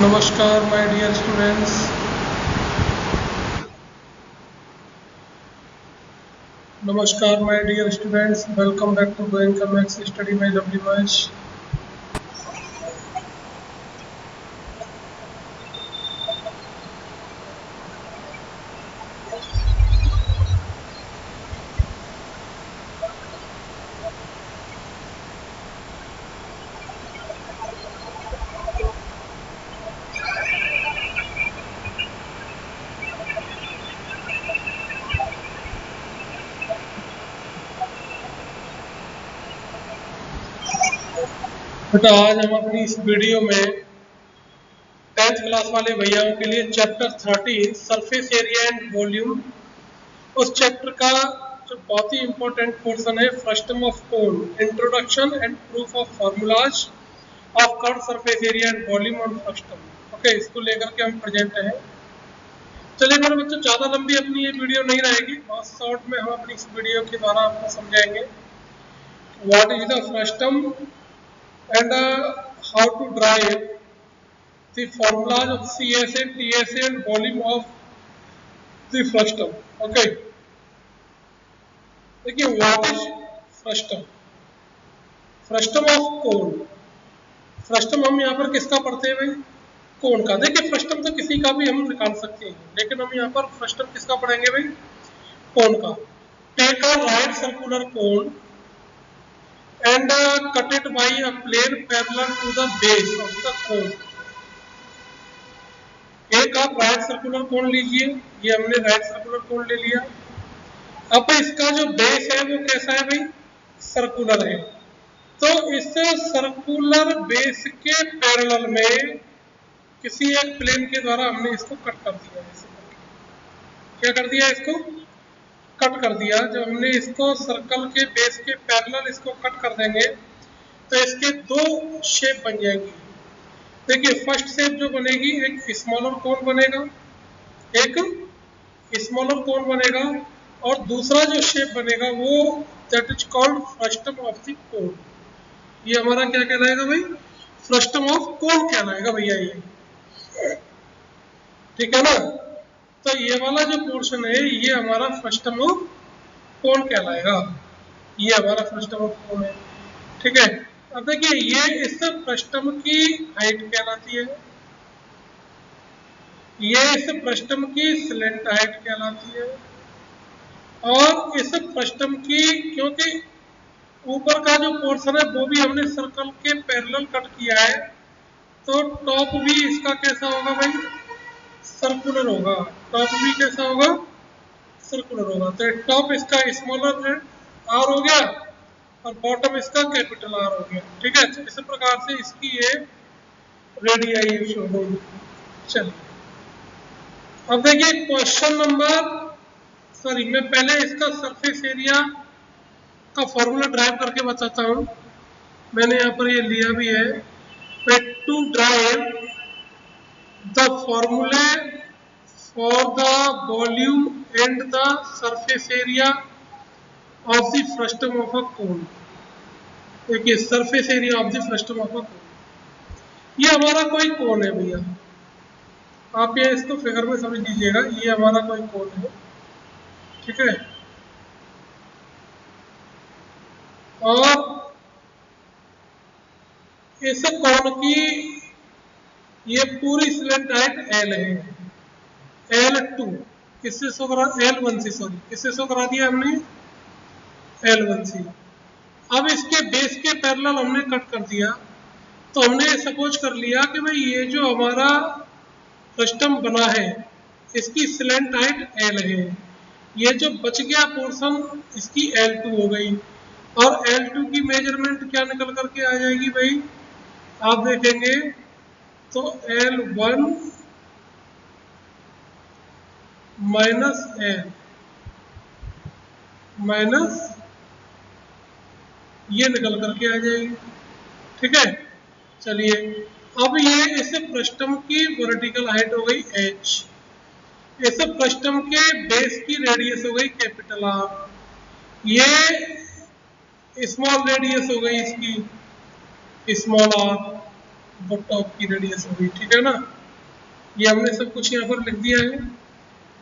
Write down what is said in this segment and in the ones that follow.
नमस्कार my dear students. Welcome back to Goenka maths study by W match. बेटा आज हम अपनी इस वीडियो में 10th क्लास वाले भैयाओं के लिए chapter 13 surface area and volume, उस चैप्टर का जो बहुत ही इंपॉर्टेंट पोर्शन है frustum of cone, introduction and proof of formulas of curve surface area and volume on frustum. Okay, इसको लेकर के हम प्रेजेंट हैं। चलिए मेरे बच्चों, ज़्यादा लंबी अपनी ये वीडियो नहीं रहेगी, बहुत शॉर्ट में हम अपनी इस वीडियो के द्वारा आपको समझाएंगे what is the frustum and how to derive the formulas of CSA, TSA and volume of the frustum. Okay, देखिए what is frustum? Frustum of cone. Frustum हम यहाँ पर किसका पढ़ते हैं भाई? कोन का। देखिए फ्रस्टम तो किसी का भी हम निकाल सकते हैं, लेकिन हम यहाँ पर फ्रस्टम किसका पढ़ेंगे भाई? कोन का। Take a right circular cone and cut it by a plane parallel to the base of the cone। एक आप राइट सर्कुलर कोन लीजिए, ये हमने राइट सर्कुलर कोन ले लिया। अब इसका जो बेस है वो कैसा है भाई? सर्कुलर है। तो इस सर्कुलर बेस के पैरेलल में किसी एक प्लेन के द्वारा हमने इसको कट कर दिया। क्या कर दिया? इसको कट कर दिया। जब हमने इसको सर्कल के बेस के पैरेलल इसको कट कर देंगे तो इसके दो शेप बन जाएंगी। देखिए फर्स्ट शेप जो बनेगी, एक स्मॉलर कोन बनेगा, एक स्मॉलर कोन बनेगा, और दूसरा जो शेप बनेगा वो that is called frustum of the कोन। ये हमारा क्या कहलाएगा भाई? फ्रस्टम ऑफ कोन कहलाएगा भैया ये। ठीक है ना? तो ये वाला जो पोर्शन है ये हमारा फ्रस्टम ऑफ कोन कहलाएगा। ये हमारा फ्रस्टम ऑफ कोन है। ठीक है, अब देखिए ये इस फ्रस्टम की हाइट कहलाती है, ये इस फ्रस्टम की स्लेंट हाइट कहलाती है, और इस फ्रस्टम की, क्योंकि ऊपर का जो पोर्शन है वो भी हमने सर्कल के पैरेलल कट किया है, तो टॉप भी इसका कैसा होगा भाई? सर्कुलर होगा। टॉप भी कैसा होगा? सर्कुलर होगा। तो टॉप इसका स्मॉलर आर हो गया और बॉटम इसका कैपिटल आर हो गया। ठीक है, इस प्रकार से इसकी ये रेडियाई शो होगी। चलिए अब देखिए क्वेश्चन नंबर, मैं पहले इसका सरफेस एरिया का फॉर्मूला ड्राइव करके बताता हूँ। मैंने यहाँ पर ये लिया भी है। To drive the formula for the volume and the surface area of the frustum of a cone. देखिए surface area of the frustum of a cone, ये हमारा कोई कोन है भैया। आप ये इसको फिगर में समझ लीजिएगा, ये हमारा कोई कोन है। ठीक है, और इस कोन की ये पूरी स्लेंट हाइट L है, L2। किससे शो करा? L1 से, सॉरी किससे शो करा दिया हमने? L1 से। अब इसके बेस के पैरेलल हमने कट कर दिया, तो हमने सपोज कर लिया कि भाई ये जो हमारा फ्रस्टम बना है इसकी स्लेंट हाइट L है, ये जो बच गया पोर्शन इसकी L2 हो गई, और L2 की मेजरमेंट क्या निकल करके आ जाएगी भाई? आप देखेंगे तो L1 माइनस L माइनस ये निकल करके आ जाएगी। ठीक है, चलिए अब ये इस फ्रस्टम की वर्टिकल हाइट हो गई H, इस फ्रस्टम के बेस की रेडियस हो गई कैपिटल R, ये स्मॉल रेडियस हो गई इसकी स्मॉल r, वो टॉप की रेडियस हो गई। ठीक है ना? ये हमने सब कुछ यहाँ पर लिख दिया है।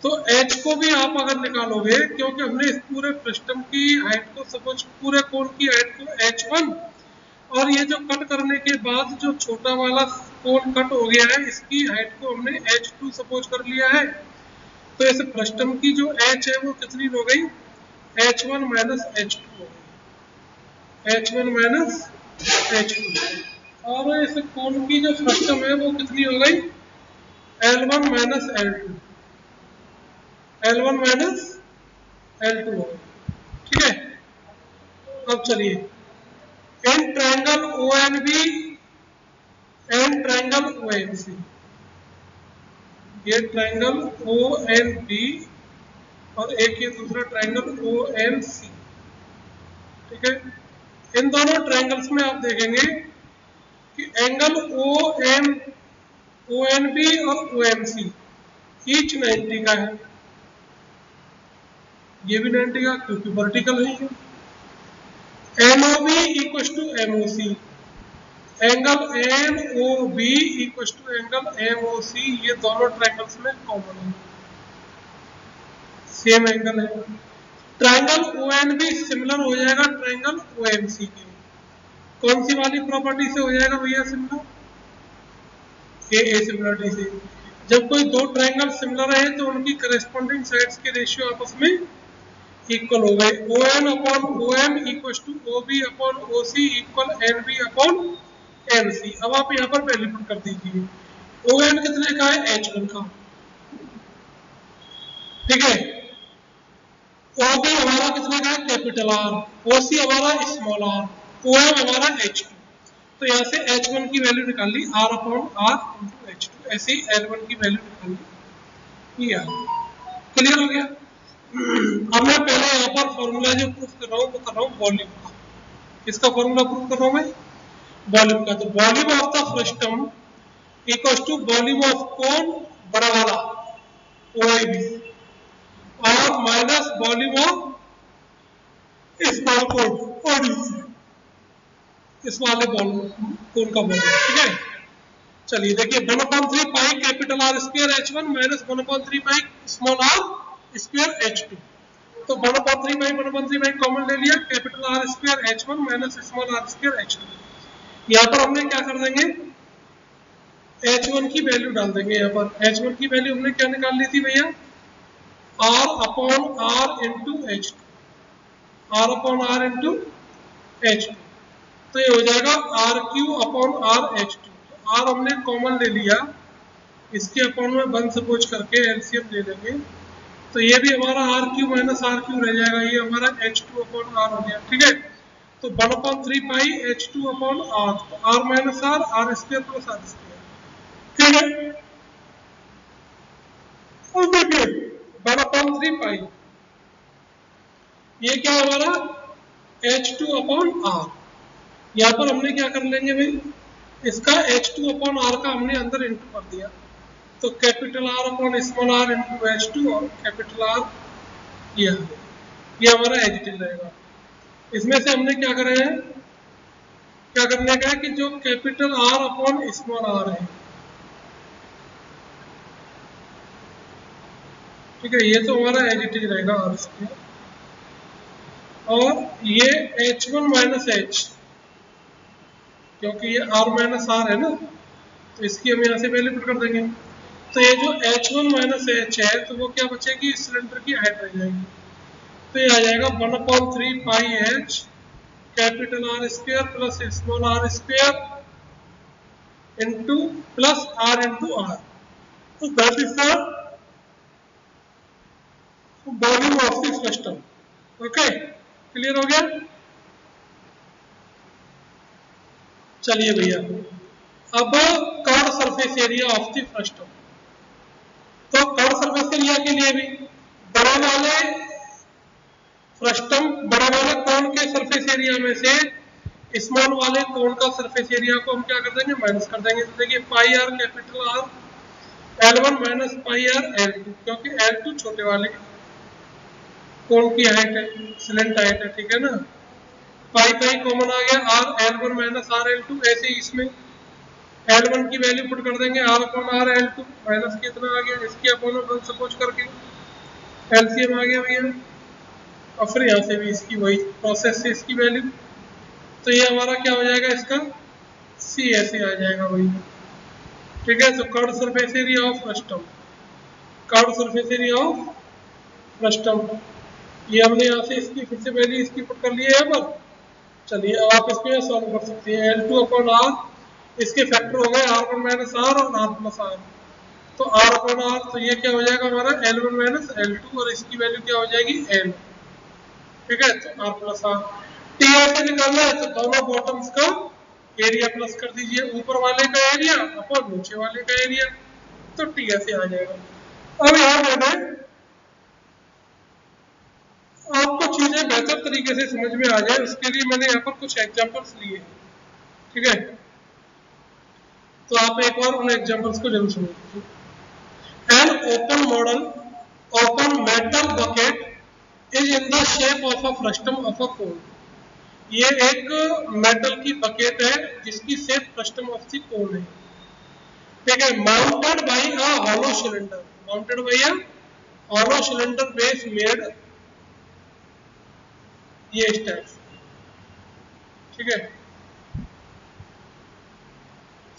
तो h को भी आप अगर निकालोगे, क्योंकि हमने इस पूरे फ्रस्टम की हाइट को, सपोज पूरे कोण की हाइट को h1, और ये जो कट करने के बाद जो छोटा वाला कोण कट हो गया है, इसकी हाइट को हमने h2 सपोज कर लिया है। तो इस फ्रस्टम की जो h है वो कितनी हो गई, h1 माइनस h2 हो गई, h1 माइनस h2। और इस कोण की जो फ्रस्टम है वो कितनी हो गई, L1 minus L2, L1 minus L2 हो गई। ठीक है, अब चलिए in triangle ONB and triangle OMC, ये ट्रायंगल ONB और एक ये दूसरा ट्रायंगल OMC। ठीक है, इन दोनों ट्रायंगल्स में आप देखेंगे कि एंगल ONB और OMC ईच 90 का है, ये भी 90 का क्योंकि वर्टिकल है ये। MOB equal to MOC, angle NOB equal to angle MOC, ये दोनों ट्रायंगल्स में कॉमन है, सेम एंगल है। ट्रायंगल ONB सिमिलर हो जाएगा ट्रायंगल OMC के, कौन सी वाली प्रॉपर्टी से हो जाएगा भैया सिमिलर, ए सिमिलरिटी से। जब कोई दो ट्रायंगल सिमिलर है तो उनकी करस्पॉन्डिंग साइड्स के रेशियो आपस में इक्वल हो गए। ON upon OM equal to OB upon OC equal NB upon MC। अब आप यहाँ पर वैल्यू पुट कर दीजिए, ON कितने का है, H1 का। ठीक है, OB हमारा कितने का है, कैपिटल R, OC हमारा स्मॉल r, OM हमारा H2। तो यहाँ से H1 की वैल्यू निकाल ली, R upon R into H2, ऐसे ही L1 की वैल्यू निकाल ली, ये क्लियर हो गया। अब मैं पहले यहाँ पर फॉर्मूला जो प्रूफ कर रहा हूँ वो कर रहा हूँ वॉल्यूम का। किसका फॉर्मूला प्रूफ कर रहा हूँ मैं, वॉल्यूम का। तो volume of the frustum equal to volume of cone बड़ा वाला OIB और minus volume of small cone ODC, इस वाले वॉल्यूम कोन का वॉल्यूम। ठीक है, चलिए देखिए 1/3 pi capital R square H1 minus 1/3 pi small r square H2। तो 1/3 पाई कॉमन ले लिया, capital R square H1 minus small r square H2। यहाँ पर हमने क्या कर देंगे, H1 की वैल्यू डाल देंगे। यहाँ पर H1 की वैल्यू हमने क्या निकाल ली थी भैया, R upon R into H2, R upon R into H2। तो ये हो जाएगा RQ अपॉन RH2। R हमने कॉमन ले लिया, इसके अपॉन में 1 सपोज करके एलसीएम ले लेंगे, तो ये भी हमारा RQ माइनस RQ रह जाएगा, ये हमारा H2 अपॉन R हो गया। ठीक है, तो 1/3 पाई H2 अपॉन R, तो R minus R square plus R square. ठीक है, और देखिए 1/3 पाई ये क्या हमारा H2 अपॉन R। यहाँ पर हमने क्या कर लेंगे भाई, इसका H2 अपॉन R का हमने अंदर इंटू कर दिया, तो capital R upon small r into H2 और कैपिटल R ये हमारा एडिटिव रहेगा। इसमें से हमने क्या करे हैं, क्या करने का है कि जो capital R upon small r है, ठीक है, ये तो हमारा एडिटिव रहेगा R स्क्वायर, और ये H1 माइनस H, क्योंकि ये R माइनस R है ना, तो इसकी हम यहाँ से वैल्यू पुट कर देंगे। तो ये जो H1 माइनस H है, तो वो क्या बचेगी, सिलेंडर की हाइट रह जाएगी, तो ये आ जाएगा 1/3 pi H capital R square plus small r square into plus R into R। तो that is the volume of the frustum. Okay, clear हो गया। चलिए भैया, अब curve surface area of the frustum. तो कर्व सरफेस एरिया के लिए भी बड़े वाले फ्रस्टम, बड़े वाले कोण के सरफेस एरिया में से स्मॉल वाले कोण का सरफेस एरिया को हम क्या कर देंगे, माइनस कर देंगे। तो देखिए पाई R capital R L1 minus pi R L2, क्योंकि L2 छोटे वाले कोण की हाइट है, स्लेंट हाइट है। ठीक है ना, पाई पाई कॉमन आ गया, R L1 minus R L2, ऐसे ही इसमें L1 की वैल्यू पुट कर देंगे R upon R L2 minus कितना आ गया, इसकी अपॉन वन सपोज करके एलसीएम आ गया भैया, और फिर यहाँ से भी इसकी वही प्रोसेस से इसकी वैल्यू, तो ये हमारा क्या हो जाएगा, इसका सी ऐसे आ जाएगा वही। ठीक है, तो curve surface area of frustum, curve surface area of frustum, ये हमने यहाँ से इसकी फिर से वैल्यू इसकी पुट कर ली है यहाँ पर। चलिए अब आप इसको सॉल्व कर सकते हैं, L2 अपॉन R, इसके फैक्टर हो गए R1 माइनस R और R प्लस R, तो R अपॉन R, तो ये क्या हो जाएगा हमारा L1 माइनस L2 और इसकी वैल्यू क्या हो जाएगी L। ठीक है, तो R प्लस R, टी ऐसे निकालना है तो दोनों बॉटम्स का एरिया प्लस कर दीजिए, ऊपर वाले का एरिया अपॉन नीचे वाले का एरिया, तो टी ऐसे आ जाएगा। अब यहाँ मैंने आपको चीजें बेहतर तरीके से समझ में आ जाए उसके लिए मैंने यहाँ पर कुछ एग्जांपल्स लिए। ठीक है, तो आप एक बार उन एग्जांपल्स को जरूर समझिए। An open model open metal bucket is in the shape of a frustum of a cone, ये एक मेटल की बकेट है जिसकी shape frustum of the cone है। ठीक है, mounted by a hollow cylinder, mounted by a hollow cylinder base made ये steps. ठीक है,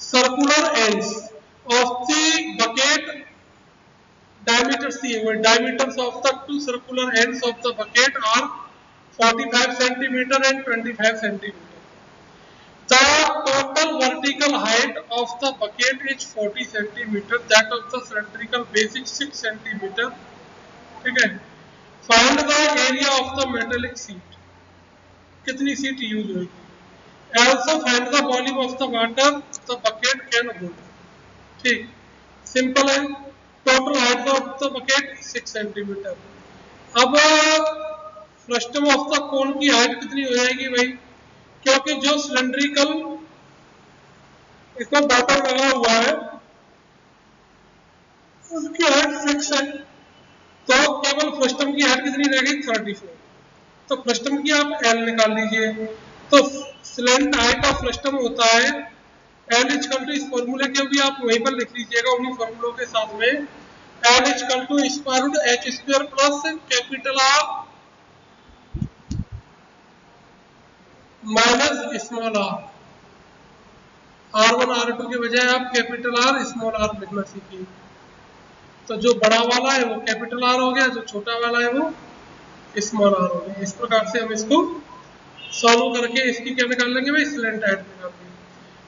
circular ends of the bucket diameters दिए हुए, diameters of the two circular ends of the bucket are 45 centimeter and 25 centimeter. The total vertical height of the bucket is 40 centimeter, that of the cylindrical base is 6 centimeter. ठीक है, find the area of the metallic sheet, कितनी sheet use होगी, also find the volume of the water the bucket can hold। ठीक, simple है, total height of the bucket 6 centimetre. अब frustum of the कोन की height कितनी हो जाएगी भाई, क्योंकि जो सिलेंड्रिकल इसमें बॉटम लगा हुआ है उसकी हाइट 6 है, तो केवल फ्रस्टम की हाइट कितनी रहेगी 34, तो फ्रस्टम की आप L निकाल लीजिए। तो स्लेंट हाइट ऑफ फ्रस्टम होता है L इक्वल टू, इस फॉर्मूले के भी आप वहीं पर लिख लीजिएगा उन्हीं फॉर्मूलों के साथ में, L equal to square root H square plus capital R minus small r, R1 R2 के बजाय आप कैपिटल R स्मॉल r लिखना सीखिए। तो जो बड़ा वाला है वो कैपिटल R हो गया, जो छोटा वाला है वो स्मॉल r हो गया। इस प्रकार से हम इसको सॉल्व करके इसकी क्या निकाल लेंगे भाई, स्लेंट हाइट निकाल लेंगे।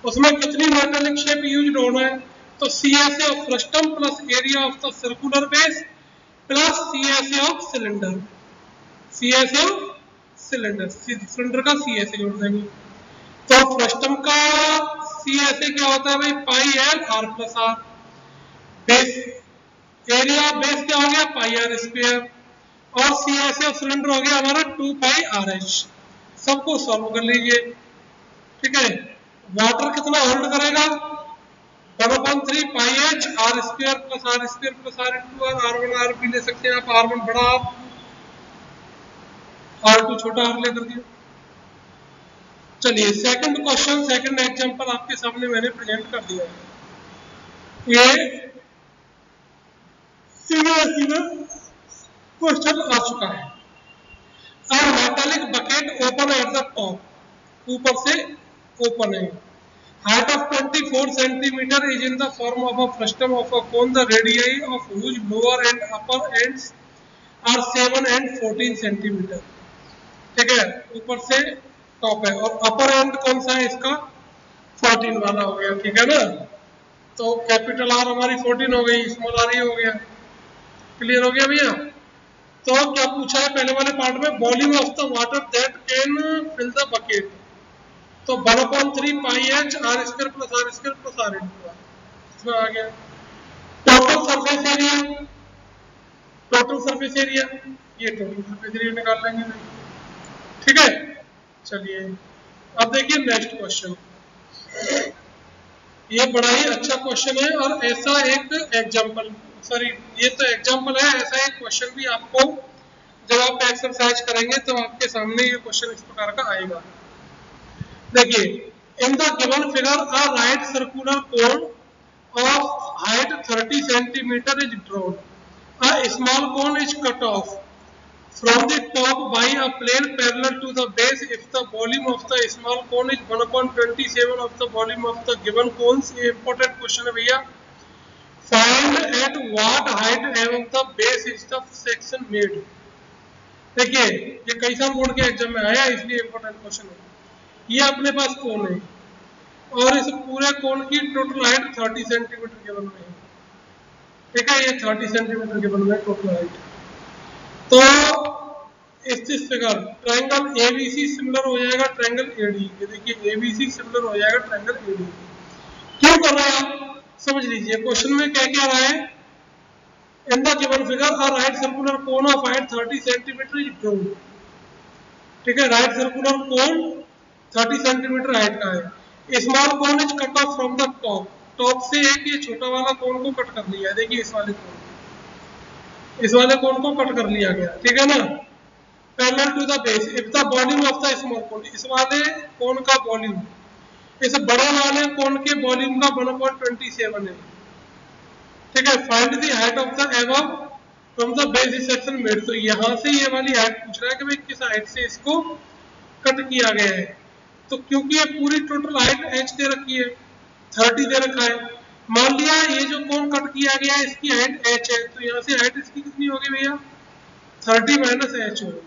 उसमें कितनी मेटालिक शेप यूज होना है, तो CSA of frustum plus area of the circular base plus CSA of cylinder, CSA of cylinder, cylinder का CSA जोड़ देंगे। तो फ्रस्टम का CSA क्या होता है भाई, पाई L R plus R, base area base क्या हो गया पाई R स्क्वायर, और CSA ऑफ सिलेंडर हो गया हमारा 2 पाई RH। सबको सॉल्व कर लीजिए। ठीक है, वाटर कितना होल्ड करेगा, 1/3 pi H R square plus R square plus R into R, R1 R भी ले सकते हैं आप, R1 बड़ा R2 छोटा R लेकर के। चलिए सेकंड क्वेश्चन, सेकंड एग्जांपल आपके सामने मैंने प्रेजेंट कर दिया है। ये सीधा क्वेश्चन आ चुका है। A metallic bucket open at the top, ऊपर से ओपन है, height of 24 centimeter is in the form of a frustum of a cone, the radii of whose lower and upper ends are 7 and 14 centimeter। ठीक है, ऊपर से top है और अपर and कौन सा है इसका 14 वाला हो गया। ठीक है ना, तो कैपिटल R हमारी 14 हो गई, स्मॉल r ही हो गया। क्लियर हो गया भैया। तो क्या पूछा है पहले वाले पार्ट में, volume of the water that can fill the bucket, तो 1/3 pi H R square plus R square plus R into R, इसमें आ गया। Total surface area, total surface area, ये टोटल सरफेस एरिया निकाल लेंगे। ठीक है, चलिए अब देखिए नेक्स्ट क्वेश्चन, ये बड़ा ही अच्छा क्वेश्चन है और ऐसा एक एग्जांपल, सॉरी ये तो एग्जांपल है, ऐसा एक क्वेश्चन भी आपको जब आप एक्सरसाइज करेंगे तो आपके सामने ये क्वेश्चन इस प्रकार का आएगा। देखिए In the given figure, a right circular cone of height 30 centimeter is drawn. A small cone is cut off from the top by a plane parallel to the base if the volume of the small cone is 1/27 of the volume of the given cones. ये important question है भैया. Find at what height above the base is the section made. देखिए ये कई साल board के exam में आया इसलिए important question है. ये अपने पास कोन है और इस पूरे कोन की टोटल हाइट 30 सेंटीमीटर के बन में है. ठीक है, ये 30 सेंटीमीटर के बन में टोटल हाइट. तो इस फिगर ट्रायंगल एबीसी सिमिलर हो जाएगा ट्रायंगल एडी. ये देखिए एबीसी सिमिलर हो जाएगा ट्रायंगल एडी. क्यों कर रहे हैं आप समझ लीजिए. क्वेश्चन में क्या क्या रहा है. In the given figure a right circular cone of height 30 centimetre is drawn. ठीक है, राइट सर्कुलर कोन 30 सेंटीमीटर हाइट का है. Small cone is cut off from the top. Top से एक ये छोटा वाला कोन को कट कर लिया. देखिए इस वाले कोन को कट कर लिया गया. ठीक है ना. Parallel to the base if the volume of the small cone. इस वाले कोन का वॉल्यूम इस बड़े वाले कोन के वॉल्यूम का 1/27 है. ठीक है. Find the height of the above from the base section made. तो यहां से ये वाली हाइट पूछ रहा है कि भाई किस हाइट से इसको कट किया गया है. तो क्योंकि ये पूरी टोटल हाइट h दे रखी है 30 दे रखा है. मान लिया ये जो कोन कट किया गया है इसकी हाइट h है. तो यहां से हाइट इसकी कितनी होगी भैया 30 माइनस h होगी.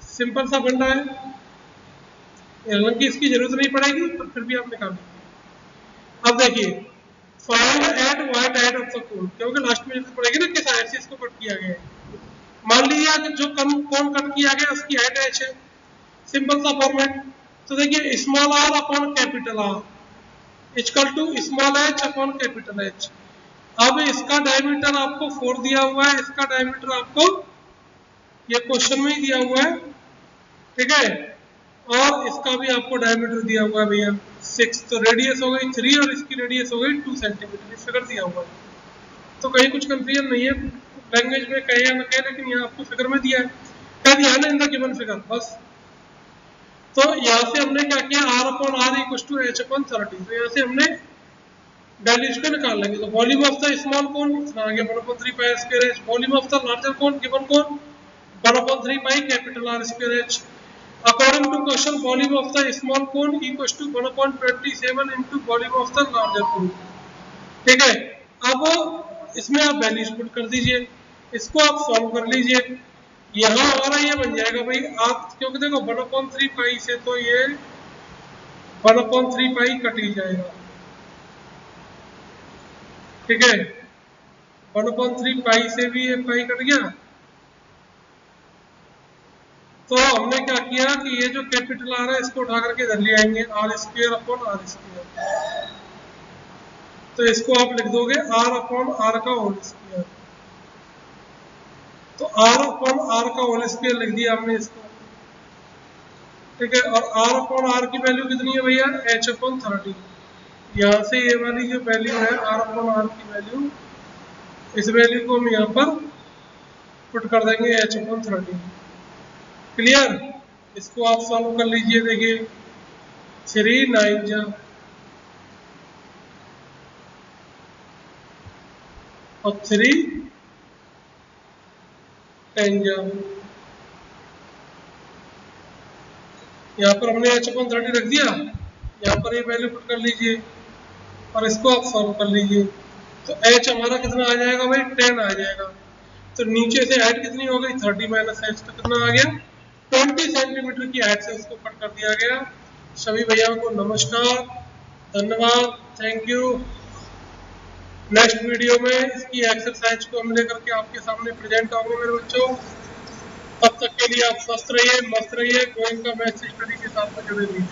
सिंपल सा फंडा है. हालांकि इसकी जरूरत नहीं पड़ेगी पर फिर भी आप निकाल लीजिए. अब देखिए find at what height of the कोन. क्योंकि लास्ट में जरूरत पड़ेगी ना किस हाइट से इसको कट किया गया है. मान लिया कि जो कोन कट किया गया उसकी हाइट h है. सिंपल सा फॉर्मेट. तो देखिए small R upon capital R equal to small H upon capital H. अब इसका डायमीटर आपको 4 दिया हुआ है. इसका डायमीटर आपको ये क्वेश्चन में ही दिया हुआ है. ठीक है. और इसका भी आपको डायमीटर दिया हुआ है भैया 6. तो रेडियस हो गई 3 और इसकी रेडियस हो गई 2 सेंटीमीटर. इस फिगर दिया हुआ है. तो कहीं कुछ कंफ्यूजन नहीं है. लैंग्वेज में कहे या ना कहे लेकिन यहाँ आपको फिगर में दिया है. क्या दिया है ना इन द गिवन फिगर बस. तो यहाँ से हमने क्या किया r upon r equal to h upon 30. तो यहाँ से हमने वैल्यूज को निकाल लेंगे. तो volume of the small cone आ गया 1/3 pi square h. Volume of the larger cone given cone 1/3 pi capital R square h. According to question volume of the small cone equal to 1/27 into volume of the larger cone. ठीक है. अब इसमें आप values put कर दीजिए. इसको आप solve कर लीजिए. यहाँ हमारा ये बन जाएगा भाई आप क्योंकि देखो 1/3 पाई से तो ये 1/3 पाई कट ही जाएगा. ठीक है. 1/3 पाई से भी ये पाई कट गया. तो हमने क्या किया कि ये जो कैपिटल आर है इसको उठा करके इधर ले आएंगे R square upon R square. तो इसको आप लिख दोगे आर अपॉन आर का होल स्क्वायर. तो r अपॉन r का होल स्क्वायर लिख दिया हमने इसको. ठीक है. और r अपॉन r की वैल्यू कितनी है भैया h अपॉन 30. यहाँ से ये वाली जो वैल्यू है r अपॉन r की वैल्यू इस वैल्यू को हम यहाँ पर पुट कर देंगे h अपॉन 30. क्लियर. इसको आप सॉल्व कर लीजिए. देखिए 3 9 जा और 3 10 जा. यहाँ पर हमने h अपॉन 30 रख दिया. यहाँ पर ये वैल्यू पुट कर लीजिए और इसको आप सॉल्व कर लीजिए. तो h हमारा कितना आ जाएगा भाई 10 आ जाएगा. तो नीचे से हाइट कितनी हो गई 30 माइनस h. तो कितना आ गया 20 सेंटीमीटर की हाइट से इसको कट कर दिया गया. सभी भैयाओं को नमस्कार, धन्यवाद, थैंक यू. नेक्स्ट वीडियो में इसकी एक्सरसाइज को हम लेकर के आपके सामने प्रेजेंट होंगे मेरे बच्चों. तब तक के लिए आप स्वस्थ रहिए, मस्त रहिए. गोइंग का मैथ स्टडी के साथ में जुड़े रहिए.